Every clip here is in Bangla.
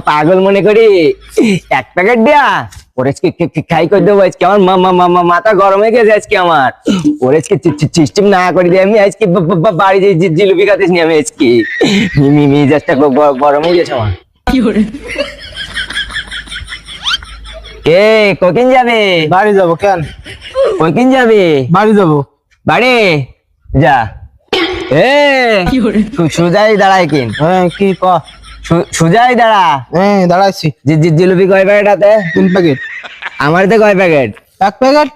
পাগল মনে করি এক প্যাকেট দেয়া ওরে খাই করে দেবো আজকে আমার মাথা গরম হয়ে গেছে আজকে আমার ওরে সিস্টেম না করে দিয়ে আমি আজকে বাড়ি জিলিপি খাতেছি আমি আজকে মেজাজটা গরম হয়ে গেছে আমার কে কোকিন যাবে বাড়ি যাবো কেন? কোকিন যাবে বাড়ি যাবো। বাড়ি যা সুজাই দাঁড়ায় কিন হ্যাঁ কি ক? সুজাই দাঁড়া হ্যাঁ দাঁড়াইছি। জিলিপি কয় প্যাকেট হাতে? 3 প্যাকেট। আমার তো কয় প্যাকেট? 1 প্যাকেট।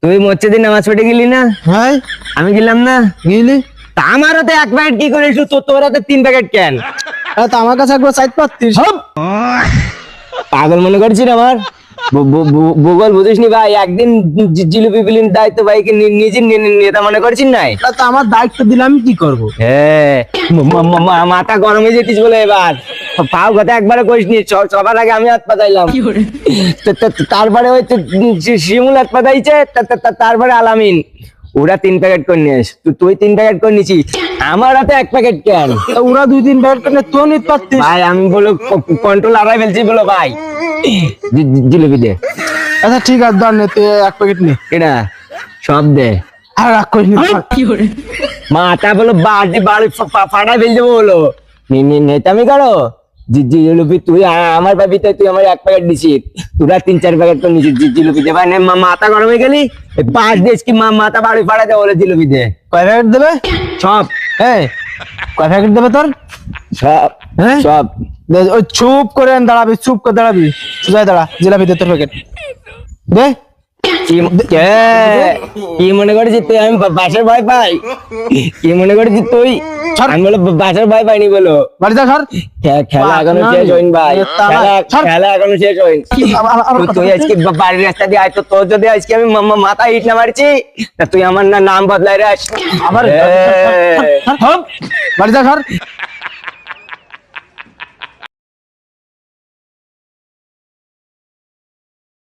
তুই মসজিদে নামাজ পড়ে গেলি না? হ্যাঁ আমি গেলাম না। গেলি? তা আমার হাতে 1 প্যাকেট কি করে এসো তোর হাতে 3 প্যাকেট কেন? তো আমার কাছে একবার সাইড পাচ্ছিস। পাগল মনে করছিস আমার? ভূগোল বুঝিস নি ভাই, একদিন জিলিপি বিলিন দায়িত্ব ভাইকে নিজের নেতা মনে করছিস নাই? তো আমার দায়িত্ব দিলে আমি কি করবো? হ্যাঁ মাথা গরম হয়ে যেতিস বলে এবার পাও কথা একবারে করিস নি, সবার আগে আমি হাত পাতাইলাম। তারপরে ওই শিমুল হাত পাতাইছে, তারপরে আলামিন ওরা 3 প্যাকেট করে নিয়ে তুই 3 প্যাকেট করে নিছিস, আমার হাতে 1 প্যাকেট কেন? ওরা 2-3 প্যাকেট করলে তো নিতে পারতিস। ভাই আমি বলো কন্ট্রোল হারাই ফেলছি বলো ভাই। জিলিপি দে। আচ্ছা ঠিক আছে ধর নে, তুই 1 প্যাকেট নে। এটা সব দে। আর রাগ করিস না। মাথা বলো বাড়ি ফাটাই ফেল দেবো বলো নেতামি করো। জিলিপি তুই আমার ভাবিতে তুই আমার 1 প্যাকেট দিছিস, তোরা 3-4 প্যাকেট তো নিছিস জিলিপি দে ভাই। মাথা গরম হয়ে গেলি 5 দেশ কি মাথা বাড়ি ফাটাই দে বলে জিলিপি দে। কয় প্যাকেট দেবে? সব। এই কয় প্যাকেট দেবে তোর? সব। হ্যাঁ সব। ওই চুপ করে দাঁড়াবি, চুপ করে দাঁড়াবি, সোজা দাঁড়া। জিলাপি দে তোর প্যাকেট দে। কি মনে করেছিস তুই আমি বাসার ভয় পাই? কি মনে করেছিস তুই? আমি বলো বাসার ভয় পাইনি বলো। বাড়ি যা সর। খেলা এখনো শেষ হয়নি ভাই, খেলা এখনো শেষ হয়নি। তুই আজকে বাড়ির রাস্তা দিয়ে আয়, তো তোর যদি আজকে আমি মাথা ইট না মারছি তা তুই আমার নাম বদলাই রে। আবার বাড়ি যা সর।